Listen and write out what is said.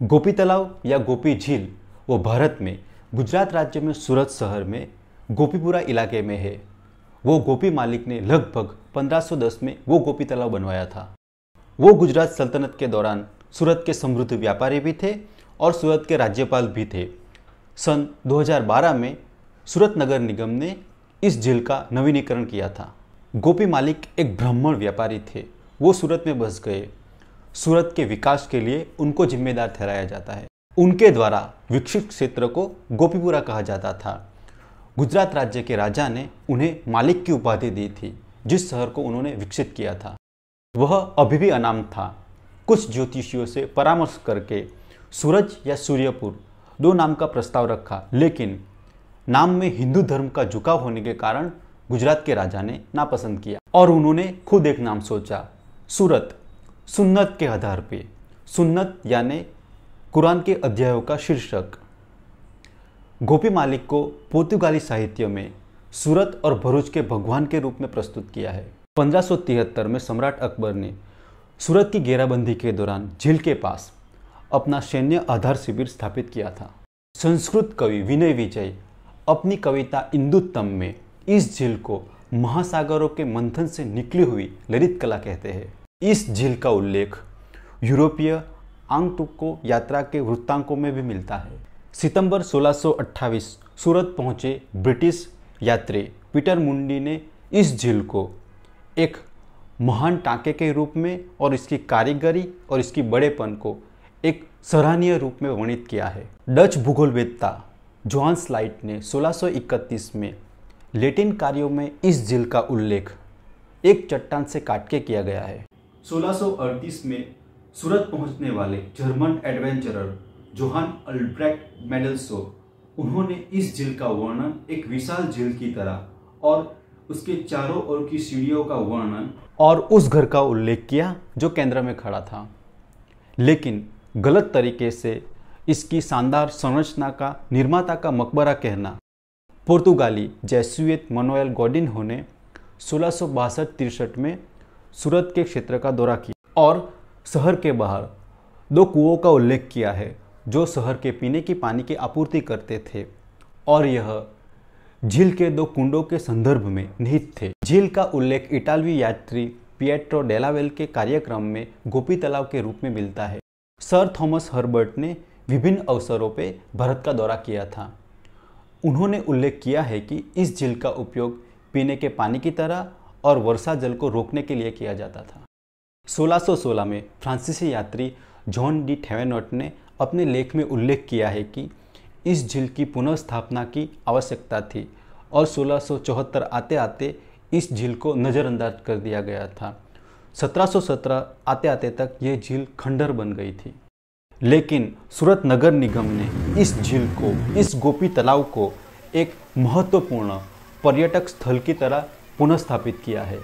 गोपी तालाब या गोपी झील वो भारत में गुजरात राज्य में सूरत शहर में गोपीपुरा इलाके में है। वो गोपी मालिक ने लगभग 1510 में वो गोपी तालाब बनवाया था। वो गुजरात सल्तनत के दौरान सूरत के समृद्ध व्यापारी भी थे और सूरत के राज्यपाल भी थे। सन 2012 में सूरत नगर निगम ने इस झील का नवीनीकरण किया था। गोपी मालिक एक ब्राह्मण व्यापारी थे। वो सूरत में बस गए। सूरत के विकास के लिए उनको जिम्मेदार ठहराया जाता है। उनके द्वारा विकसित क्षेत्र को गोपीपुरा कहा जाता था। गुजरात राज्य के राजा ने उन्हें मालिक की उपाधि दी थी। जिस शहर को उन्होंने विकसित किया था वह अभी भी अनाम था। कुछ ज्योतिषियों से परामर्श करके सूरज या सूर्यपुर दो नाम का प्रस्ताव रखा, लेकिन नाम में हिंदू धर्म का झुकाव होने के कारण गुजरात के राजा ने नापसंद किया और उन्होंने खुद एक नाम सोचा, सूरत। सुन्नत के आधार पे, सुन्नत यानी कुरान के अध्यायों का शीर्षक। गोपी मालिक को पुर्तगाली साहित्य में सूरत और भरूच के भगवान के रूप में प्रस्तुत किया है। 1573 में सम्राट अकबर ने सूरत की घेराबंदी के दौरान झील के पास अपना सैन्य आधार शिविर स्थापित किया था। संस्कृत कवि विनय विजय अपनी कविता इंदुत्तम में इस झील को महासागरों के मंथन से निकली हुई ललित कला कहते हैं। इस झील का उल्लेख यूरोपीय आंगटुको यात्रा के वृत्तांकों में भी मिलता है। सितंबर 1628 सूरत पहुंचे ब्रिटिश यात्री पीटर मुंडी ने इस झील को एक महान टाँके के रूप में और इसकी कारीगरी और इसकी बड़ेपन को एक सराहनीय रूप में वर्णित किया है। डच भूगोलवेत्ता जोहान स्लाइट ने 1631 में लैटिन कार्यों में इस झील का उल्लेख एक चट्टान से काट के किया गया है। 1638 में सूरत पहुंचने वाले जर्मन एडवेंचरर जोहान अल्ब्रेक्ट मेडेल्सो उन्होंने इस झील का वर्णन एक विशाल झील की तरह और उसके चारों ओर की सीढ़ियों का वर्णन और उस घर का उल्लेख किया जो केंद्र में खड़ा था, लेकिन गलत तरीके से इसकी शानदार संरचना का निर्माता का मकबरा कहना। पुर्तगाली जेसुइट मनोएल गोडिन्हो ने 1662-63 में सूरत के क्षेत्र का दौरा किया और शहर के बाहर दो कुओं का उल्लेख किया है जो शहर के पीने की पानी की आपूर्ति करते थे और यह झील के दो कुंडों के संदर्भ में निहित थे। झील का उल्लेख इटालवी यात्री पिएट्रो डेलावेल के कार्यक्रम में गोपी तालाब के रूप में मिलता है। सर थॉमस हर्बर्ट ने विभिन्न अवसरों पर भारत का दौरा किया था। उन्होंने उल्लेख किया है कि इस झील का उपयोग पीने के पानी की तरह और वर्षा जल को रोकने के लिए किया जाता था। 1616 में फ्रांसीसी यात्री जॉन डी थेवेनॉट ने अपने लेख में उल्लेख किया है कि इस झील की पुनर्स्थापना की आवश्यकता थी और 1674 आते आते इस झील को नज़रअंदाज कर दिया गया था। 1717 आते आते तक ये झील खंडर बन गई थी, लेकिन सूरत नगर निगम ने इस झील को, इस गोपी तालाब को एक महत्वपूर्ण पर्यटक स्थल की तरह पुनर्स्थापित किया है।